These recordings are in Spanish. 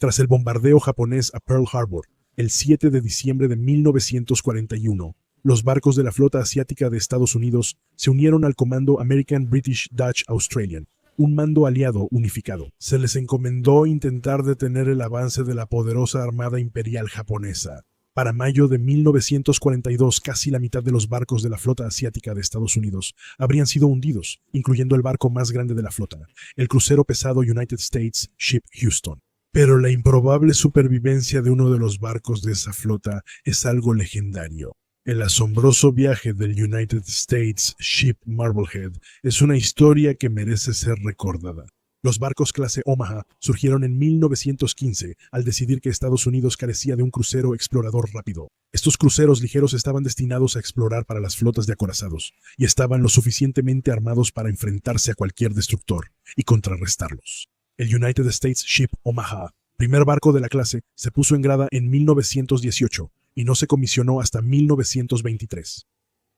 Tras el bombardeo japonés a Pearl Harbor, el 7 de diciembre de 1941, los barcos de la flota asiática de Estados Unidos se unieron al comando American British Dutch Australian, un mando aliado unificado. Se les encomendó intentar detener el avance de la poderosa Armada Imperial japonesa. Para mayo de 1942, casi la mitad de los barcos de la flota asiática de Estados Unidos habrían sido hundidos, incluyendo el barco más grande de la flota, el crucero pesado United States Ship Houston. Pero la improbable supervivencia de uno de los barcos de esa flota es algo legendario. El asombroso viaje del United States Ship Marblehead es una historia que merece ser recordada. Los barcos clase Omaha surgieron en 1915 al decidir que Estados Unidos carecía de un crucero explorador rápido. Estos cruceros ligeros estaban destinados a explorar para las flotas de acorazados y estaban lo suficientemente armados para enfrentarse a cualquier destructor y contrarrestarlos. El United States Ship Omaha, primer barco de la clase, se puso en grada en 1918 y no se comisionó hasta 1923.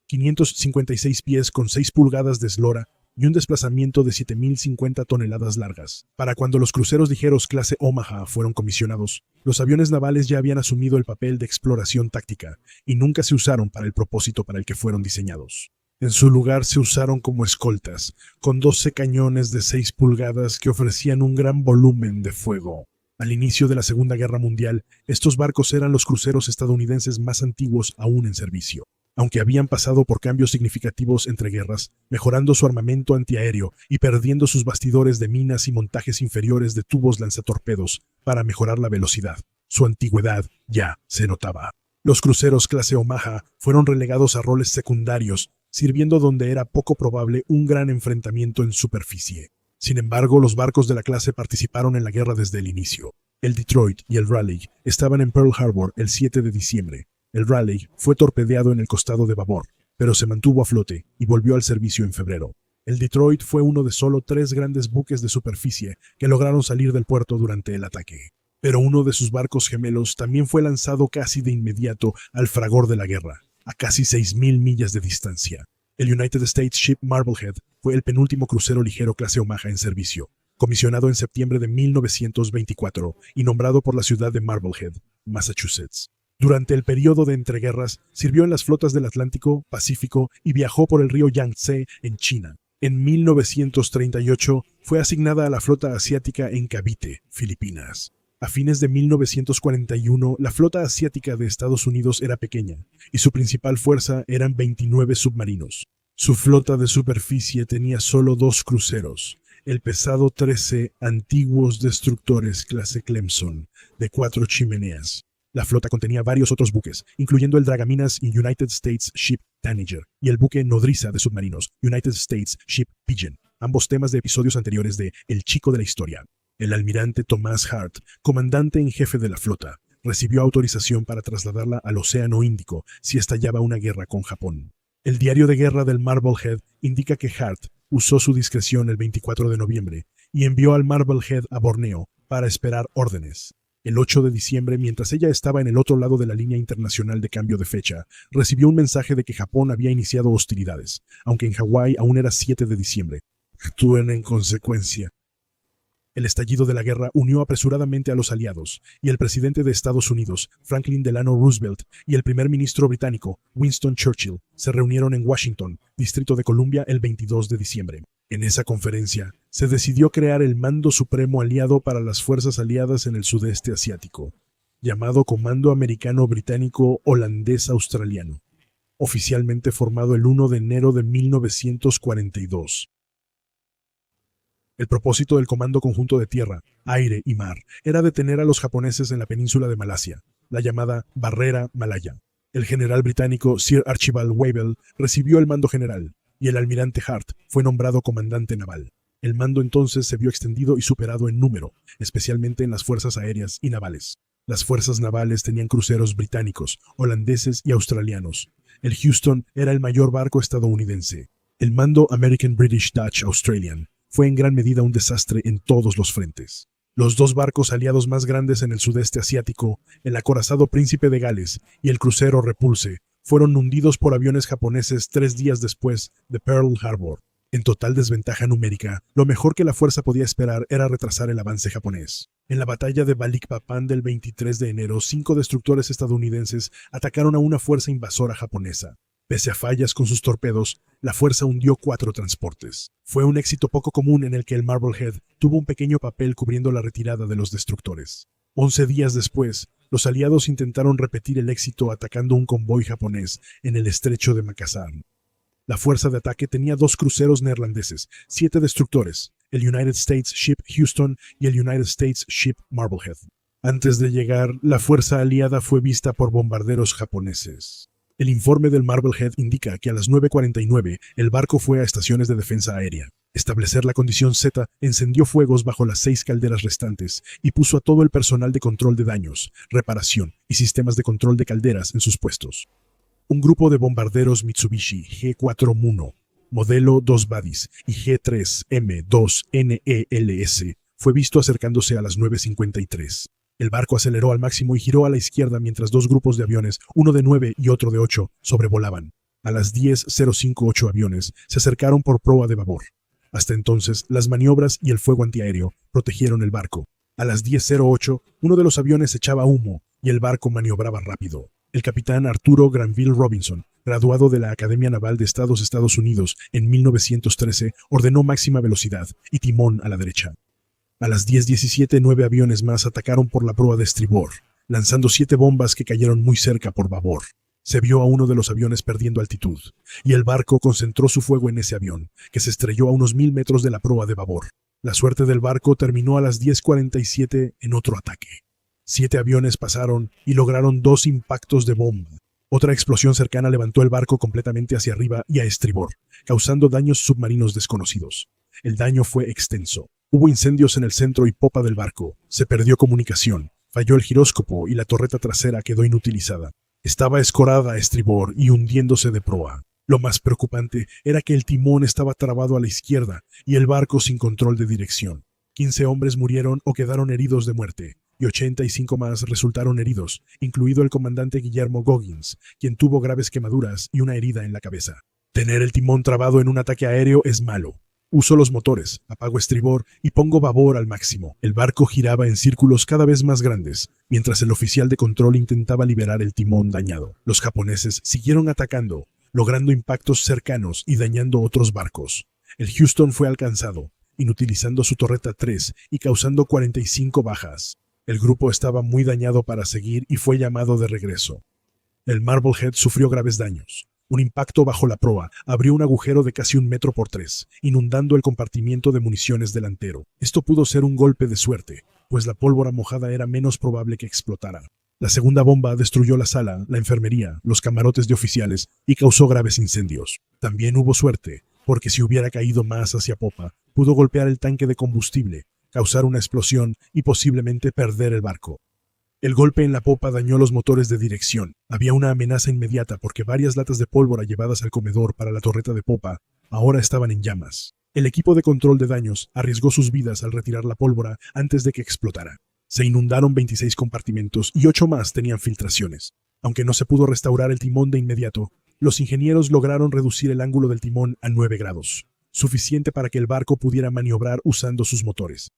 556 pies con 6 pulgadas de eslora y un desplazamiento de 7.050 toneladas largas. Para cuando los cruceros ligeros clase Omaha fueron comisionados, los aviones navales ya habían asumido el papel de exploración táctica y nunca se usaron para el propósito para el que fueron diseñados. En su lugar se usaron como escoltas, con 12 cañones de 6 pulgadas que ofrecían un gran volumen de fuego. Al inicio de la Segunda Guerra Mundial, estos barcos eran los cruceros estadounidenses más antiguos aún en servicio. Aunque habían pasado por cambios significativos entre guerras, mejorando su armamento antiaéreo y perdiendo sus bastidores de minas y montajes inferiores de tubos lanzatorpedos para mejorar la velocidad, su antigüedad ya se notaba. Los cruceros clase Omaha fueron relegados a roles secundarios, sirviendo donde era poco probable un gran enfrentamiento en superficie. Sin embargo, los barcos de la clase participaron en la guerra desde el inicio. El Detroit y el Raleigh estaban en Pearl Harbor el 7 de diciembre. El Raleigh fue torpedeado en el costado de babor, pero se mantuvo a flote y volvió al servicio en febrero. El Detroit fue uno de solo 3 grandes buques de superficie que lograron salir del puerto durante el ataque. Pero uno de sus barcos gemelos también fue lanzado casi de inmediato al fragor de la guerra, a casi 6.000 millas de distancia. El United States Ship Marblehead fue el penúltimo crucero ligero clase Omaha en servicio, comisionado en septiembre de 1924 y nombrado por la ciudad de Marblehead, Massachusetts. Durante el periodo de entreguerras, sirvió en las flotas del Atlántico, Pacífico y viajó por el río Yangtze en China. En 1938 fue asignada a la flota asiática en Cavite, Filipinas. A fines de 1941, la flota asiática de Estados Unidos era pequeña y su principal fuerza eran 29 submarinos. Su flota de superficie tenía solo 2 cruceros, el pesado 13 antiguos destructores clase Clemson, de 4 chimeneas. La flota contenía varios otros buques, incluyendo el dragaminas United States Ship Tanager y el buque nodriza de submarinos United States Ship Pigeon, ambos temas de episodios anteriores de El Chico de la Historia. El almirante Thomas Hart, comandante en jefe de la flota, recibió autorización para trasladarla al Océano Índico si estallaba una guerra con Japón. El diario de guerra del Marblehead indica que Hart usó su discreción el 24 de noviembre y envió al Marblehead a Borneo para esperar órdenes. El 8 de diciembre, mientras ella estaba en el otro lado de la línea internacional de cambio de fecha, recibió un mensaje de que Japón había iniciado hostilidades, aunque en Hawái aún era 7 de diciembre. Actúen en consecuencia. El estallido de la guerra unió apresuradamente a los aliados, y el presidente de Estados Unidos, Franklin Delano Roosevelt, y el primer ministro británico, Winston Churchill, se reunieron en Washington, Distrito de Columbia, el 22 de diciembre. En esa conferencia, se decidió crear el Mando Supremo Aliado para las fuerzas aliadas en el sudeste asiático, llamado Comando Americano Británico Holandés Australiano, oficialmente formado el 1 de enero de 1942. El propósito del Comando Conjunto de Tierra, Aire y Mar era detener a los japoneses en la península de Malasia, la llamada Barrera Malaya. El general británico Sir Archibald Wavell recibió el mando general, y el almirante Hart fue nombrado comandante naval. El mando entonces se vio extendido y superado en número, especialmente en las fuerzas aéreas y navales. Las fuerzas navales tenían cruceros británicos, holandeses y australianos. El Houston era el mayor barco estadounidense. El mando American British Dutch Australian fue en gran medida un desastre en todos los frentes. Los 2 barcos aliados más grandes en el sudeste asiático, el acorazado Príncipe de Gales y el crucero Repulse, fueron hundidos por aviones japoneses 3 días después de Pearl Harbor. En total desventaja numérica, lo mejor que la fuerza podía esperar era retrasar el avance japonés. En la batalla de Balikpapan del 23 de enero, 5 destructores estadounidenses atacaron a una fuerza invasora japonesa. Pese a fallas con sus torpedos, la fuerza hundió 4 transportes. Fue un éxito poco común en el que el Marblehead tuvo un pequeño papel cubriendo la retirada de los destructores. 11 días después, los aliados intentaron repetir el éxito atacando un convoy japonés en el estrecho de Makassar. La fuerza de ataque tenía 2 cruceros neerlandeses, 7 destructores, el United States Ship Houston y el United States Ship Marblehead. Antes de llegar, la fuerza aliada fue vista por bombarderos japoneses. El informe del Marblehead indica que a las 9:49 el barco fue a estaciones de defensa aérea. Establecer la condición Z encendió fuegos bajo las 6 calderas restantes y puso a todo el personal de control de daños, reparación y sistemas de control de calderas en sus puestos. Un grupo de bombarderos Mitsubishi G4 Muno, modelo 2 Badis y G3M2 NELS fue visto acercándose a las 9:53. El barco aceleró al máximo y giró a la izquierda mientras 2 grupos de aviones, uno de 9 y otro de 8, sobrevolaban. A las 10:05 8 aviones se acercaron por proa de babor. Hasta entonces, las maniobras y el fuego antiaéreo protegieron el barco. A las 10:08, uno de los aviones echaba humo y el barco maniobraba rápido. El capitán Arturo Granville Robinson, graduado de la Academia Naval de Estados Unidos en 1913, ordenó máxima velocidad y timón a la derecha. A las 10:17, 9 aviones más atacaron por la proa de estribor, lanzando 7 bombas que cayeron muy cerca por babor. Se vio a uno de los aviones perdiendo altitud, y el barco concentró su fuego en ese avión, que se estrelló a unos 1000 metros de la proa de babor. La suerte del barco terminó a las 10:47 en otro ataque. 7 aviones pasaron y lograron 2 impactos de bomba. Otra explosión cercana levantó el barco completamente hacia arriba y a estribor, causando daños submarinos desconocidos. El daño fue extenso. Hubo incendios en el centro y popa del barco. Se perdió comunicación. Falló el giróscopo y la torreta trasera quedó inutilizada. Estaba escorada a estribor y hundiéndose de proa. Lo más preocupante era que el timón estaba trabado a la izquierda y el barco sin control de dirección. 15 hombres murieron o quedaron heridos de muerte, y 85 más resultaron heridos, incluido el comandante Guillermo Goggins, quien tuvo graves quemaduras y una herida en la cabeza. Tener el timón trabado en un ataque aéreo es malo. Uso los motores, apago estribor y pongo babor al máximo. El barco giraba en círculos cada vez más grandes, mientras el oficial de control intentaba liberar el timón dañado. Los japoneses siguieron atacando, logrando impactos cercanos y dañando otros barcos. El Houston fue alcanzado, inutilizando su torreta 3 y causando 45 bajas. El grupo estaba muy dañado para seguir y fue llamado de regreso. El Marblehead sufrió graves daños. Un impacto bajo la proa abrió un agujero de casi 1 metro por 3, inundando el compartimiento de municiones delantero. Esto pudo ser un golpe de suerte, pues la pólvora mojada era menos probable que explotara. La segunda bomba destruyó la sala, la enfermería, los camarotes de oficiales y causó graves incendios. También hubo suerte, porque si hubiera caído más hacia popa, pudo golpear el tanque de combustible, causar una explosión y posiblemente perder el barco. El golpe en la popa dañó los motores de dirección. Había una amenaza inmediata porque varias latas de pólvora llevadas al comedor para la torreta de popa ahora estaban en llamas. El equipo de control de daños arriesgó sus vidas al retirar la pólvora antes de que explotara. Se inundaron 26 compartimentos y 8 más tenían filtraciones. Aunque no se pudo restaurar el timón de inmediato, los ingenieros lograron reducir el ángulo del timón a 9 grados, suficiente para que el barco pudiera maniobrar usando sus motores.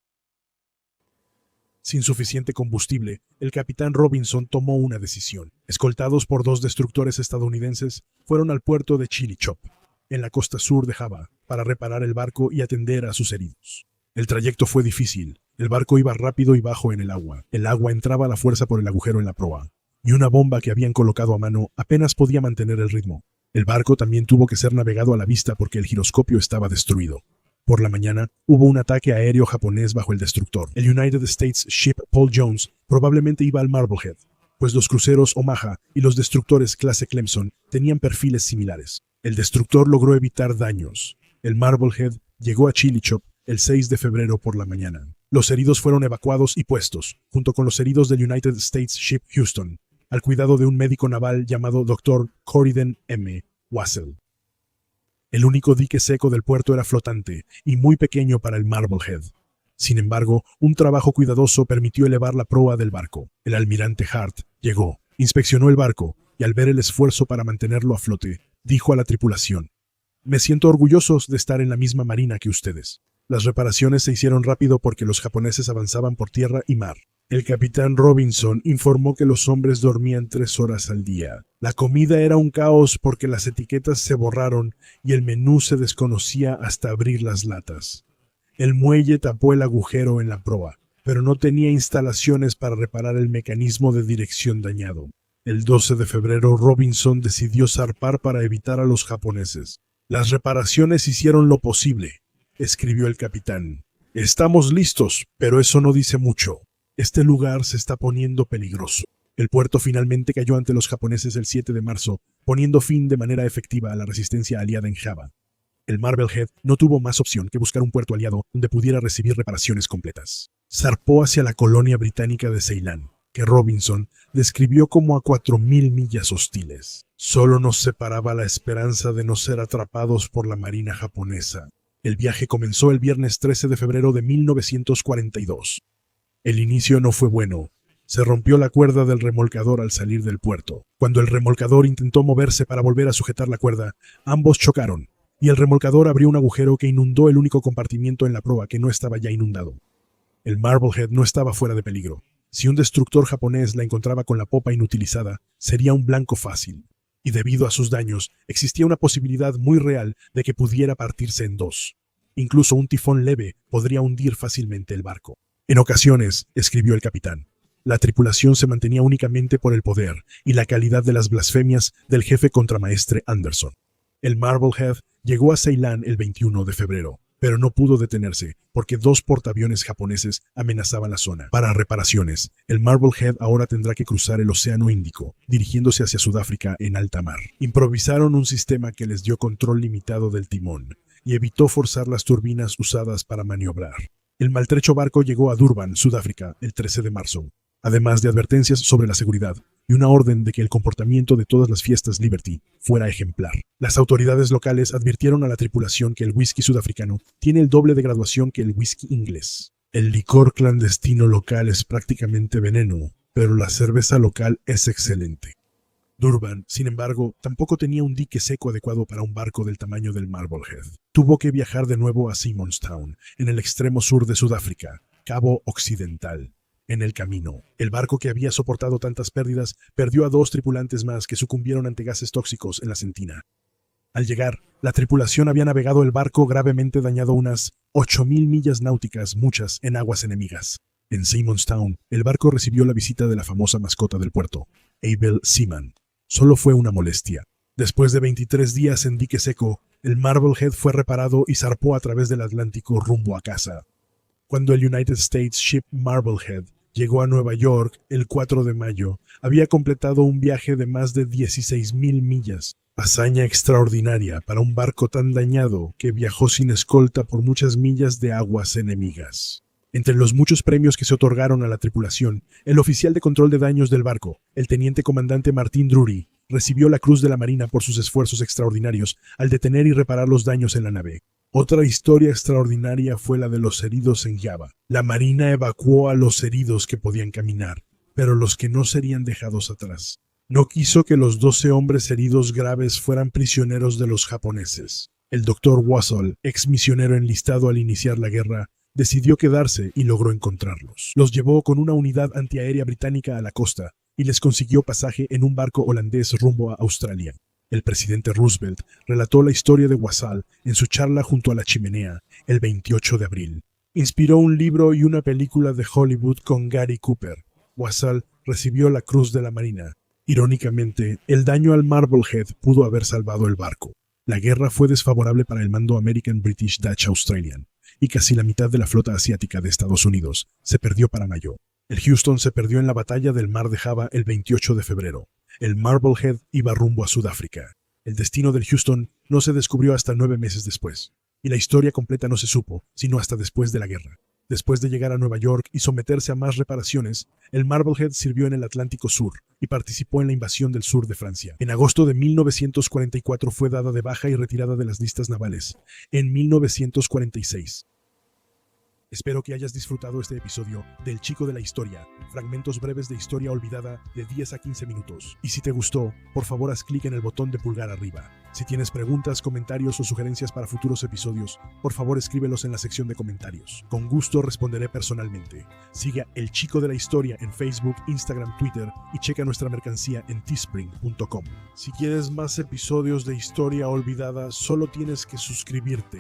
Sin suficiente combustible, el capitán Robinson tomó una decisión. Escoltados por 2 destructores estadounidenses, fueron al puerto de Chillichop, en la costa sur de Java, para reparar el barco y atender a sus heridos. El trayecto fue difícil. El barco iba rápido y bajo en el agua. El agua entraba a la fuerza por el agujero en la proa, y una bomba que habían colocado a mano apenas podía mantener el ritmo. El barco también tuvo que ser navegado a la vista porque el giroscopio estaba destruido. Por la mañana, hubo un ataque aéreo japonés bajo el destructor. El United States Ship Paul Jones probablemente iba al Marblehead, pues los cruceros Omaha y los destructores clase Clemson tenían perfiles similares. El destructor logró evitar daños. El Marblehead llegó a Chillichop el 6 de febrero por la mañana. Los heridos fueron evacuados y puestos, junto con los heridos del United States Ship Houston, al cuidado de un médico naval llamado Dr. Corridon M. Wassell. El único dique seco del puerto era flotante y muy pequeño para el Marblehead. Sin embargo, un trabajo cuidadoso permitió elevar la proa del barco. El almirante Hart llegó, inspeccionó el barco y al ver el esfuerzo para mantenerlo a flote, dijo a la tripulación: «Me siento orgulloso de estar en la misma marina que ustedes. Las reparaciones se hicieron rápido porque los japoneses avanzaban por tierra y mar. El capitán Robinson informó que los hombres dormían 3 horas al día. La comida era un caos porque las etiquetas se borraron y el menú se desconocía hasta abrir las latas. El muelle tapó el agujero en la proa, pero no tenía instalaciones para reparar el mecanismo de dirección dañado. El 12 de febrero Robinson decidió zarpar para evitar a los japoneses. Las reparaciones hicieron lo posible, escribió el capitán. Estamos listos, pero eso no dice mucho. Este lugar se está poniendo peligroso. El puerto finalmente cayó ante los japoneses el 7 de marzo, poniendo fin de manera efectiva a la resistencia aliada en Java. El Marblehead no tuvo más opción que buscar un puerto aliado donde pudiera recibir reparaciones completas. Zarpó hacia la colonia británica de Ceilán, que Robinson describió como a 4.000 millas hostiles. Solo nos separaba la esperanza de no ser atrapados por la marina japonesa. El viaje comenzó el viernes 13 de febrero de 1942. El inicio no fue bueno. Se rompió la cuerda del remolcador al salir del puerto. Cuando el remolcador intentó moverse para volver a sujetar la cuerda, ambos chocaron, y el remolcador abrió un agujero que inundó el único compartimiento en la proa que no estaba ya inundado. El Marblehead no estaba fuera de peligro. Si un destructor japonés la encontraba con la popa inutilizada, sería un blanco fácil. Y debido a sus daños, existía una posibilidad muy real de que pudiera partirse en dos. Incluso un tifón leve podría hundir fácilmente el barco. En ocasiones, escribió el capitán, la tripulación se mantenía únicamente por el poder y la calidad de las blasfemias del jefe contramaestre Anderson. El Marblehead llegó a Ceilán el 21 de febrero, pero no pudo detenerse porque 2 portaaviones japoneses amenazaban la zona. Para reparaciones, el Marblehead ahora tendrá que cruzar el Océano Índico, dirigiéndose hacia Sudáfrica en alta mar. Improvisaron un sistema que les dio control limitado del timón y evitó forzar las turbinas usadas para maniobrar. El maltrecho barco llegó a Durban, Sudáfrica, el 13 de marzo, además de advertencias sobre la seguridad y una orden de que el comportamiento de todas las fiestas Liberty fuera ejemplar. Las autoridades locales advirtieron a la tripulación que el whisky sudafricano tiene el doble de graduación que el whisky inglés. El licor clandestino local es prácticamente veneno, pero la cerveza local es excelente. Durban, sin embargo, tampoco tenía un dique seco adecuado para un barco del tamaño del Marblehead. Tuvo que viajar de nuevo a Simonstown, en el extremo sur de Sudáfrica, Cabo Occidental. En el camino, el barco que había soportado tantas pérdidas perdió a 2 tripulantes más que sucumbieron ante gases tóxicos en la Sentina. Al llegar, la tripulación había navegado el barco gravemente dañado unas 8.000 millas náuticas, muchas en aguas enemigas. En Simonstown, el barco recibió la visita de la famosa mascota del puerto, Abel Seaman. Solo fue una molestia. Después de 23 días en dique seco, el Marblehead fue reparado y zarpó a través del Atlántico rumbo a casa. Cuando el United States Ship Marblehead llegó a Nueva York el 4 de mayo, había completado un viaje de más de 16.000 millas. Hazaña extraordinaria para un barco tan dañado que viajó sin escolta por muchas millas de aguas enemigas. Entre los muchos premios que se otorgaron a la tripulación, el oficial de control de daños del barco, el teniente comandante Martin Drury, recibió la Cruz de la Marina por sus esfuerzos extraordinarios al detener y reparar los daños en la nave. Otra historia extraordinaria fue la de los heridos en Java. La Marina evacuó a los heridos que podían caminar, pero los que no serían dejados atrás. No quiso que los 12 hombres heridos graves fueran prisioneros de los japoneses. El Dr. Wassell, ex misionero enlistado al iniciar la guerra, decidió quedarse y logró encontrarlos. Los llevó con una unidad antiaérea británica a la costa y les consiguió pasaje en un barco holandés rumbo a Australia. El presidente Roosevelt relató la historia de Wassell en su charla junto a la chimenea el 28 de abril. Inspiró un libro y una película de Hollywood con Gary Cooper. Wassell recibió la Cruz de la Marina. Irónicamente, el daño al Marblehead pudo haber salvado el barco. La guerra fue desfavorable para el mando American British Dutch Australian, y casi la mitad de la flota asiática de Estados Unidos se perdió para mayo. El Houston se perdió en la batalla del Mar de Java el 28 de febrero. El Marblehead iba rumbo a Sudáfrica. El destino del Houston no se descubrió hasta 9 meses después, y la historia completa no se supo, sino hasta después de la guerra. Después de llegar a Nueva York y someterse a más reparaciones, el Marblehead sirvió en el Atlántico Sur y participó en la invasión del sur de Francia. En agosto de 1944 fue dada de baja y retirada de las listas navales. En 1946, Espero que hayas disfrutado este episodio del Chico de la Historia, fragmentos breves de historia olvidada de 10 a 15 minutos. Y si te gustó, por favor haz clic en el botón de pulgar arriba. Si tienes preguntas, comentarios o sugerencias para futuros episodios, por favor escríbelos en la sección de comentarios. Con gusto responderé personalmente. Sigue a El Chico de la Historia en Facebook, Instagram, Twitter y checa nuestra mercancía en teespring.com. Si quieres más episodios de historia olvidada, solo tienes que suscribirte.